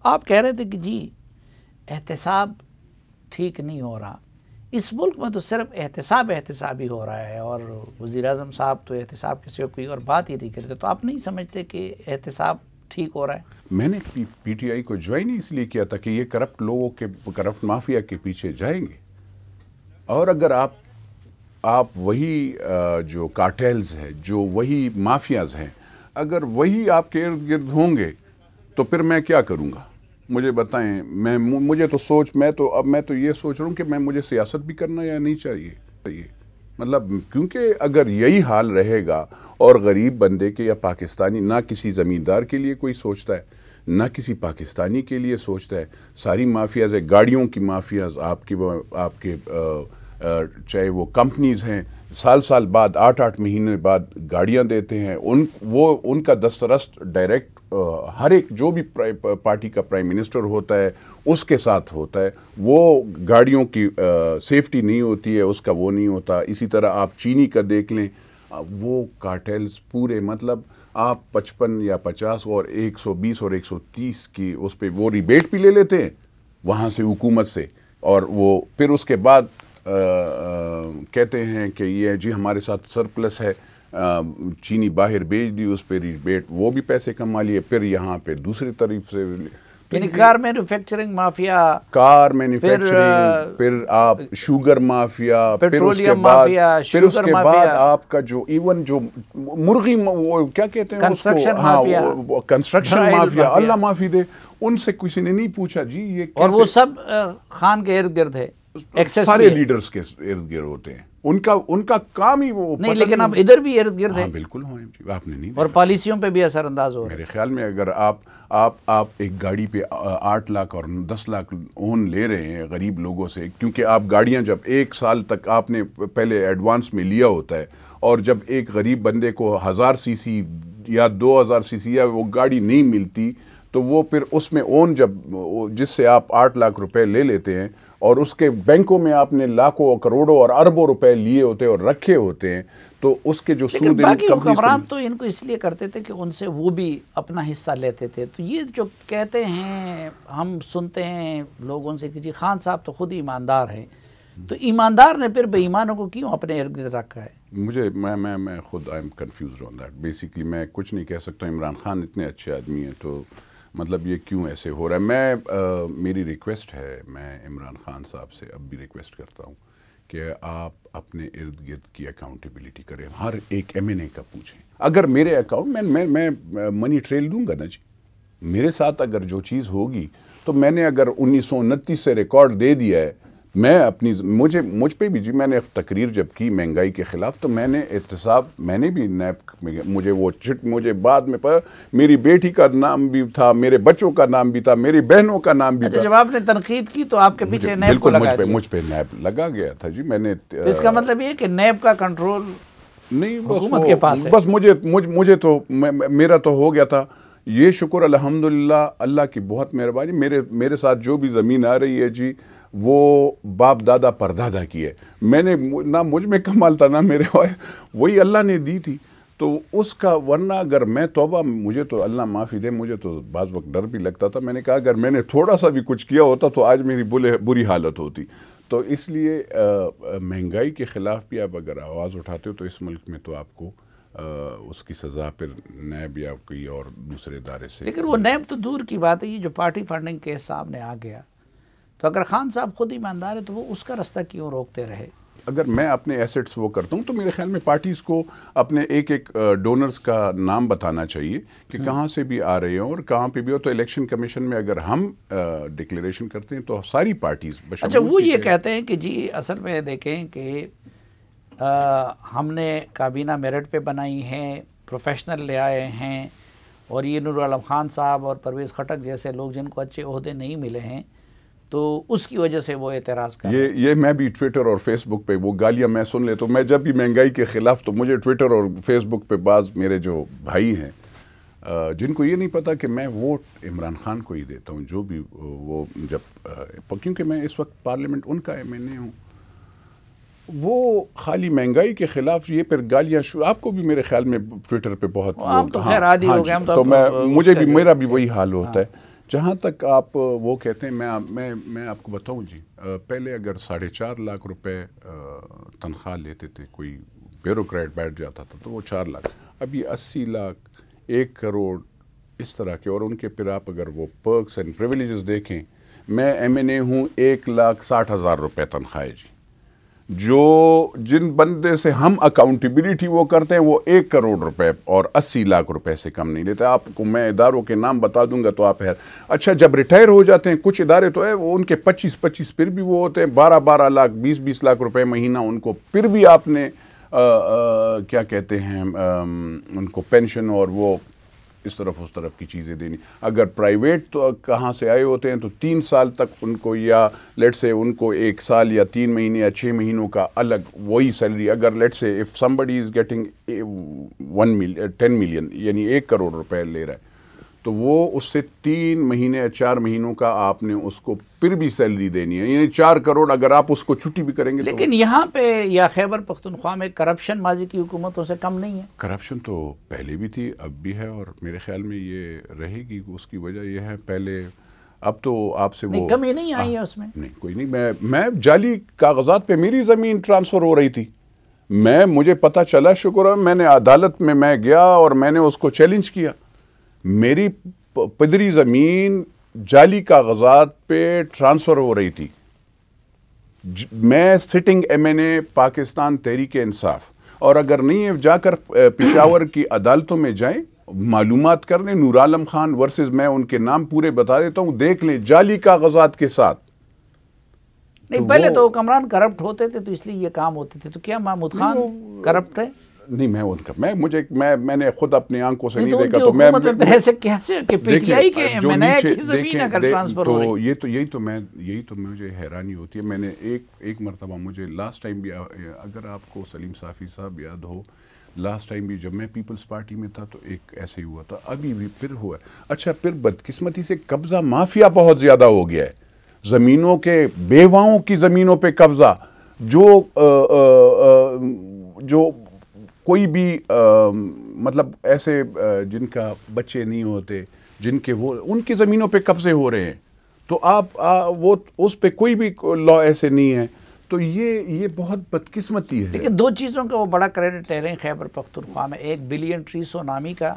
آپ کہہ رہے تھے کہ جی احتساب ٹھیک نہیں ہو رہا. اس ملک میں تو صرف احتساب ہی ہو رہا ہے، اور وزیر اعظم صاحب تو احتساب کے سوا کوئی اور بات ہی نہیں کرتے. تو آپ نہیں سمجھتے کہ احتساب ٹھیک ہو رہا ہے؟ میں نے پی ٹی آئی کو جوائن اس لیے کیا تھا کہ یہ کرپٹ لوگوں کے کرپٹ مافیا کے پیچھے جائیں گے، اور اگر آپ وہی جو کارٹیلز ہیں، جو وہی مافیاز ہیں، اگر وہی آپ کے ارد گرد ہوں گے تو پھر میں کیا کروں گا؟ مجھے بتائیں. مجھے تو میں تو یہ سوچ رہا ہوں کہ مجھے سیاست بھی کرنا یا نہیں چاہیے. مطلب کیونکہ اگر یہی حال رہے گا اور غریب بندے کے یا پاکستانی، نہ کسی زمیندار کے لیے کوئی سوچتا ہے، نہ کسی پاکستانی کے لیے سوچتا ہے. ساری مافیاز ہے، گاڑیوں کی مافیاز، آپ کے چاہے وہ کمپنیز ہیں، سال بعد 8 مہینے بعد گاڑیاں دیتے ہیں. ان کا دسترست ڈائریکٹ ہر ایک جو بھی پارٹی کا پرائم منسٹر ہوتا ہے اس کے ساتھ ہوتا ہے. وہ گاڑیوں کی سیفٹی نہیں ہوتی ہے، اس کا وہ نہیں ہوتا. اسی طرح آپ چینی کا دیکھ لیں، وہ کارٹیلز پورے، مطلب آپ 55 یا 50 اور 120 اور 130 کی اس پہ وہ ریبیٹ بھی لے لیتے ہیں وہاں سے، حکومت سے، اور وہ پھر اس کے بعد کہتے ہیں کہ یہ جی ہمارے ساتھ سرپلس ہے، چینی باہر بیچ دی، اس پہ ریبیٹ وہ بھی پیسے کما لیے. پھر یہاں پہ دوسری طرف سے یعنی کار مینوفیکچرنگ مافیا، پھر آپ شوگر مافیا، پھر اس کے بعد آپ کا جو ایون جو مرغی وہ کیا کہتے ہیں اس کو، کنسٹرکشن مافیا، اللہ معافی دے، ان سے کسی نے نہیں پوچھا جی یہ، اور وہ سب خان کے ارد گرد ہے، سارے لیڈرز کے ارد گرد ہوتے ہیں. ان کا کام ہی وہ نہیں، لیکن اب ادھر بھی ارد گرد ہے. بالکل آپ نے نہیں، اور پالیسیوں پہ بھی اثر انداز ہو رہا ہے. میرے خیال میں اگر آپ ایک گاڑی پہ 8 لاکھ اور 10 لاکھ اون لے رہے ہیں غریب لوگوں سے، کیونکہ آپ گاڑیاں جب 1 سال تک آپ نے پہلے ایڈوانس میں لیا ہوتا ہے، اور جب ایک غریب بندے کو 1000 سی سی یا 2000 سی سی یا وہ گاڑی نہیں ملتی، تو وہ پھر اس میں اون جس سے آپ 8 لاکھ روپے لے لیتے ہیں، اور اس کے بینکوں میں آپ نے لاکھوں کروڑوں اور اربوں روپے لیے ہوتے ہیں اور رکھے ہوتے ہیں، تو اس کے جو سود، باقی حکمران تو ان کو اس لیے کرتے تھے کہ ان سے وہ بھی اپنا حصہ لیتے تھے. تو یہ جو کہتے ہیں، ہم سنتے ہیں لوگوں سے کہ جی خان صاحب تو خود ایماندار ہیں، تو ایماندار نے پھر بے ایمانوں کو کیوں اپنے ارد گرد رکھا ہے؟ میں خود I am confused on that. Basically میں کچھ نہیں کہہ سکتا. عمران خان اتنے اچھے آدمی ہیں، تو مطلب یہ کیوں ایسے ہو رہا ہے؟ میری ریکویسٹ ہے، میں عمران خان صاحب سے اب بھی ریکویسٹ کرتا ہوں کہ آپ اپنے ارد گرد کی اکاؤنٹیبلٹی کریں. ہر ایک M&A کا پوچھیں. اگر میرے اکاؤنٹ میں منی ٹریل دوں گا نا جی، میرے ساتھ اگر جو چیز ہوگی، تو میں نے اگر 1929 سے ریکارڈ دے دیا ہے، میں اپنی مجھ پہ بھی جی، میں نے تقریر جب کی مہنگائی کے خلاف، تو میں نے احتساب، میں نے بھی نیب، مجھے بعد میں پتا میری بیٹی کا نام بھی تھا، میرے بچوں کا نام بھی تھا، میری بہنوں کا نام بھی تھا. جب آپ نے تنقید کی تو آپ کے پیچھے نیب کو لگا دیا؟ مجھ پہ نیب لگا گیا تھا جی. میں نے، اس کا مطلب یہ کہ نیب کا کنٹرول نہیں، حکومت کے پاس ہے. بس مجھے تو میرا تو ہو گیا تھا. یہ شکر الحمدللہ، اللہ کی بہت مہربانی. میرے ساتھ جو بھی زمین آ رہی ہے جی، وہ باپ دادا پردادا کی ہے. میں نے نہ مجھ میں کمال تھا نہ میرے، وہی اللہ نے دی تھی. تو اس کا، ورنہ اگر میں توبہ، مجھے تو اللہ معافی دے، مجھے تو بعض وقت ڈر بھی لگتا تھا. میں نے کہا اگر میں نے تھوڑا سا بھی کچھ کیا ہوتا تو آج میری بری حالت ہوتی. تو اس لیے مہنگائی کے خلاف بھی آپ اگر آواز اٹھاتے ہو تو اس ملک میں تو آپ کو اس کی سزا پھر نیب یا کوئی اور دوسرے ادارے سے. لیکن وہ نیب تو دور کی بات ہے، یہ جو پارٹی فنڈنگ کیس سامنے آ گیا، تو اگر خان صاحب خود ایماندار ہے تو وہ اس کا رستہ کیوں روکتے رہے؟ اگر میں اپنے ایسٹس وہ کرتا ہوں تو میرے خیال میں پارٹیز کو اپنے ایک ڈونرز کا نام بتانا چاہیے کہ کہاں سے بھی آ رہے ہیں اور کہاں پہ بھی ہو. تو الیکشن کمیشن میں اگر ہم ڈکلیریشن کرتے ہیں تو ساری پارٹیز. اچھا، وہ یہ کہتے ہیں کہ جی اصل میں دیکھیں کہ ہم نے کابینہ میرٹ پہ بنائی ہے، پروفیشنل لے آئے ہیں، اور یہ نور عالم خان صاحب اور پرویز خٹک جیسے لوگ جن کو اچھے عہدے نہیں ملے ہیں، تو اس کی وجہ سے وہ اعتراض کر رہے ہیں. یہ میں بھی ٹویٹر اور فیس بک پہ وہ گالیاں میں سن لیتا ہوں. میں جب بھی مہنگائی کے خلاف، تو مجھے ٹویٹر اور فیس بک پہ بعض میرے جو بھائی ہیں جن کو یہ نہیں پتا کہ میں ووٹ عمران خان کو ہی دیتا ہوں، جو بھی وہ جب، کیونکہ میں اس وقت پارلیمنٹ ان کا M&A ہوں. وہ خالی مہنگائی کے خلاف یہ پھر گالیاں آپ کو بھی میرے خیال میں ٹویٹر پہ بہت، ہم تو خیر عادی ہو گئے، ہم تو مجھے بھی، میرا بھی وہی حال ہوتا ہے جہاں تک آپ وہ کہتے ہیں میں آپ کو بتاؤں جی، پہلے اگر 4.5 لاکھ روپے تنخواہ لیتے تھے، کوئی بیوروکریٹ بیٹھ جاتا تھا تو وہ 4 لاکھ، ابھی 80 لاکھ 1 کروڑ اس طرح کے. اور ان کے پھر آپ اگر وہ پرکس اینڈ پریویلیجز دیکھیں، میں MNA ہوں، 1,60,000 روپے تنخواہ ہے جی. جو جن بندے سے ہم اکاؤنٹیبلٹی وہ کرتے ہیں وہ 1 کروڑ روپے اور 80 لاکھ روپے سے کم نہیں لیتے. آپ کو میں اداروں کے نام بتا دوں گا تو آپ اچھا جب ریٹائر ہو جاتے ہیں کچھ ادارے تو ہے وہ ان کے 25 پھر بھی وہ ہوتے ہیں 12 لاکھ 20 لاکھ روپے مہینہ ان کو پھر بھی آپ نے کیا کہتے ہیں ان کو پینشن اور وہ اس طرف کی چیزیں دینی. اگر پرائیویٹ تو کہاں سے آئے ہوتے ہیں تو 3 سال تک ان کو، یا لیٹ سے ان کو 1 سال یا 3 مہینے یا 6 مہینوں کا الگ وہی سیلری. اگر لیٹ سے if somebody is getting 10 million یعنی 1 کروڑ روپے لے رہا ہے تو وہ اس سے 3 مہینے یا 4 مہینوں کا آپ نے اس کو پھر بھی سیلری دینی ہے، یعنی 4 کروڑ اگر آپ اس کو چھٹی بھی کریں گے. لیکن یہاں پہ یا خیبر پختونخوا میں کرپشن ماضی کی حکومتوں سے کم نہیں ہے. کرپشن تو پہلے بھی تھی، اب بھی ہے، اور میرے خیال میں یہ رہے گی. اس کی وجہ یہ ہے پہلے، اب تو آپ سے وہ کمی نہیں آئی ہے اس میں. نہیں کوئی نہیں. میں جعلی کاغذات پہ میری زمین ٹرانسفر ہو رہی تھی، مجھے پتہ چلا، شکر ہے، میں نے عدالت میں گیا اور میں نے اس کو چیلنج کیا. میری پدری زمین جعلی کاغذات پہ ٹرانسفر ہو رہی تھی. میں سٹنگ MNA پاکستان تحریک انصاف، اور اگر نہیں ہے جا کر پشاور کی عدالتوں میں جائیں، معلومات کر لیں. نور عالم خان ورسز، میں ان کے نام پورے بتا دیتا ہوں، دیکھ لیں، جعلی کاغذات کے ساتھ. نہیں پہلے تو حکمران کرپٹ ہوتے تھے تو اس لیے یہ کام ہوتے تھے. تو کیا محمود خان کرپٹ ہے؟ نہیں، میں نے خود اپنی آنکھوں سے نہیں دیکھا. تو میں ایسے کیسے کہ PTI کے MNA کی زمین اگر ٹرانسفر ہو رہی تو یہی تو مجھے حیرانی ہوتی ہے. میں نے ایک مرتبہ، مجھے لاسٹ ٹائم بھی، اگر آپ کو سلیم صافی صاحب یاد ہو، لاسٹ ٹائم بھی جب میں پیپلز پارٹی میں تھا تو ایک ایسے ہی ہوا تھا، ابھی بھی پھر ہوا ہے. اچھا پھر بدقسمتی سے قبضہ مافیا بہت زیادہ ہو گیا ہے، زمینوں کے، بیواؤں کی زمینوں پہ قبضہ، جو کوئی بھی مطلب ایسے جن کا بچے نہیں ہوتے، جن کے وہ ان کی زمینوں پہ قبضے ہو رہے ہیں، تو آپ وہ اس پہ کوئی بھی لا ایسے نہیں ہے. تو یہ بہت بدقسمتی ہے. لیکن 2 چیزوں کا وہ بڑا کریڈٹ لے رہے ہیں خیبر پختونخوا میں. ایک بلین ٹریسو نامی کا،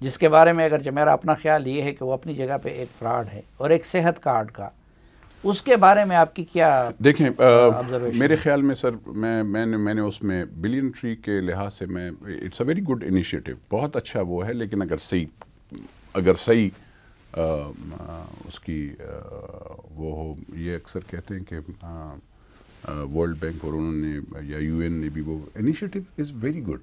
جس کے بارے میں اگرچہ میرا اپنا خیال یہ ہے کہ وہ اپنی جگہ پہ ایک فراڈ ہے، اور ایک صحت کارڈ کا. اس کے بارے میں آپ کی کیا دیکھیں؟ میرے خیال میں سر، میں نے اس میں بلین ٹری کے لحاظ سے میں it's a very good initiative, بہت اچھا وہ ہے. لیکن اگر صحیح اس کی وہ ہو، یہ اکثر کہتے ہیں کہ ورلڈ بینک اور انہوں نے یا UN نے بھی، وہ initiative is very good.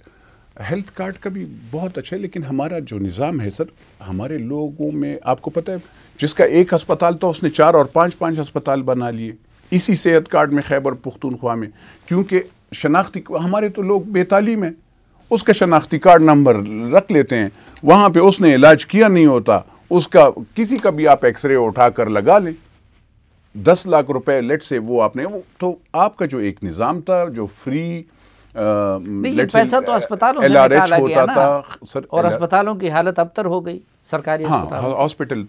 Health card کا بھی بہت اچھا ہے. لیکن ہمارا جو نظام ہے سر، ہمارے لوگوں میں آپ کو پتہ ہے، جس کا 1 ہسپتال تھا اس نے 4 اور 5 ہسپتال بنا لیے اسی صحت کارڈ میں خیبر پختونخوا میں. کیونکہ شناختی، ہمارے تو لوگ بے تعلیم ہیں، اس کا شناختی کارڈ نمبر رکھ لیتے ہیں، وہاں پہ اس نے علاج کیا نہیں ہوتا، اس کا کسی کا بھی آپ ایکس رے اٹھا کر لگا لیں، 10 لاکھ روپے لیٹ سے وہ آپ نے. تو آپ کا جو ایک نظام تھا جو فری، یہ پیسہ تو اسپتالوں سے نکالا گیا نا، اور اسپتالوں کی حالت ابتر ہو گئی. سرکاری ہاسپٹل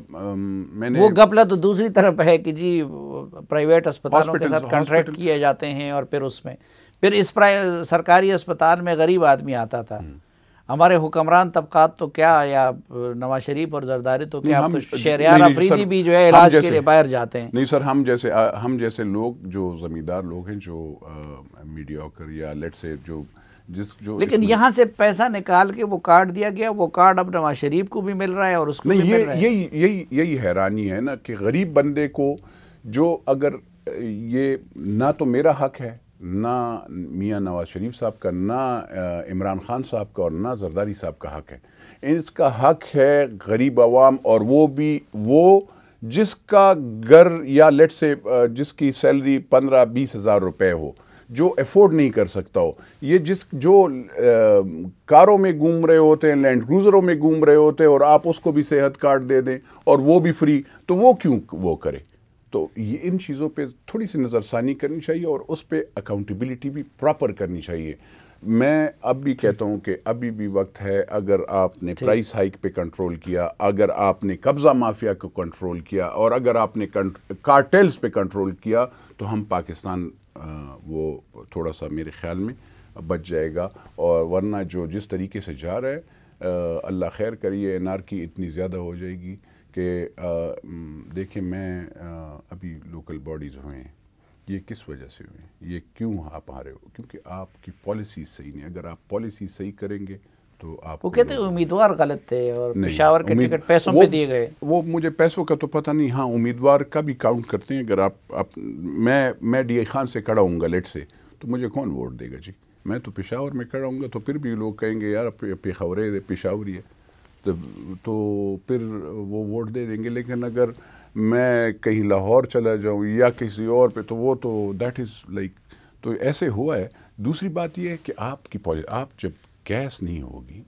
میں نے وہ گپلا تو دوسری طرف ہے کہ جی پرائیویٹ اسپتالوں کے ساتھ کنٹریکٹ کیے جاتے ہیں، اور پھر اس میں اس سرکاری اسپتال میں غریب آدمی آتا تھا. ہمارے حکمران طبقات تو کیا، یا نواز شریف اور زرداری تو کیا، تو شہریار افریدی بھی جو ہے علاج کے لیے باہر جاتے ہیں. نہیں سر، ہم جیسے لوگ جو زمیندار لوگ ہیں، جو میڈیوکر یا لیٹ سے جو لیکن یہاں سے پیسہ نکال کے وہ کارڈ دیا گیا، وہ کارڈ اب نواز شریف کو بھی مل رہا ہے اور اس کو بھی مل رہا ہے. یہی حیرانی ہے نا کہ غریب بندے کو، جو اگر یہ نہ تو میرا حق ہے، نہ میاں نواز شریف صاحب کا، نہ عمران خان صاحب کا، اور نہ زرداری صاحب کا حق ہے. اس کا حق ہے غریب عوام، اور وہ بھی وہ جس کا گھر یا لیٹ سے جس کی سیلری 15-20 ہزار روپے ہو، جو افورڈ نہیں کر سکتا ہو، یہ جو کاروں میں گھوم رہے ہوتے ہیں، لینڈ کروزروں میں گھوم رہے ہوتے ہیں، اور آپ اس کو بھی صحت کارڈ دے دیں اور وہ بھی فری، تو وہ کیوں وہ کرے؟ تو یہ ان چیزوں پہ تھوڑی سی نظر ثانی کرنی چاہیے، اور اس پہ اکاؤنٹیبلٹی بھی پراپر کرنی چاہیے. میں اب بھی کہتا ہوں کہ ابھی بھی وقت ہے. اگر آپ نے پرائس ہائک پہ کنٹرول کیا, اگر آپ نے قبضہ مافیا کو کنٹرول کیا, اور اگر آپ نے کارٹیلز پہ کنٹرول کیا, تو ہم پاکستان وہ تھوڑا سا میرے خیال میں بچ جائے گا. اور ورنہ جو جس طریقے سے جا رہا ہے, اللہ خیر کریے, انارکی اتنی زیادہ ہو جائے گی کہ دیکھیں میں ابھی لوکل باڈیز ہوئے ہیں, یہ کس وجہ سے ہوئے ہیں, یہ کیوں آپ آ رہے ہو, کیونکہ آپ کی پالیسیز صحیح نہیں. اگر آپ پالیسی صحیح کریں گے تو آپ وہ کہتے ہیں امیدوار غلط تھے اور پشاور کے ٹکٹ پیسوں پہ دیے گئے. وہ مجھے پیسوں کا تو پتہ نہیں. ہاں امیدوار کا بھی کاؤنٹ کرتے ہیں. اگر آپ میں ڈی اے خان سے کھڑا ہوں گا لیٹ سے, تو مجھے کون ووٹ دے گا جی؟ میں تو پشاور میں کھڑا ہوں گا, تو پھر بھی لوگ کہیں گے یار پشاوری پشاوری ہے, تو پھر وہ ووٹ دے دیں گے. لیکن اگر میں کہیں لاہور چلا جاؤں یا کسی اور پہ, تو وہ تو دیٹ از لائک, تو ایسے ہوا ہے. دوسری بات یہ ہے کہ آپ جب گیس نہیں ہوگی,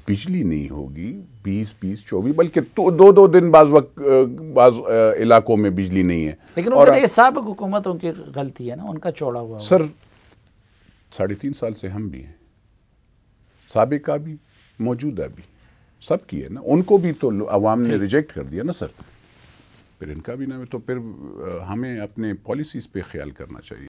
بجلی نہیں ہوگی 20-24 بلکہ 2 دن بعض علاقوں میں بجلی نہیں ہے. لیکن وہ کہتے ہیں سابق حکومتوں کی غلطی ہے نا, ان کا چوڑا ہوا. سر 3.5 سال سے ہم بھی ہیں, سابقہ بھی موجودہ بھی سب کی ہے نا. ان کو بھی تو عوام نے ریجیکٹ کر دیا نا سر, پھر ان کا بھی نہ, تو پھر ہمیں اپنے پالیسیز پہ خیال کرنا چاہیے.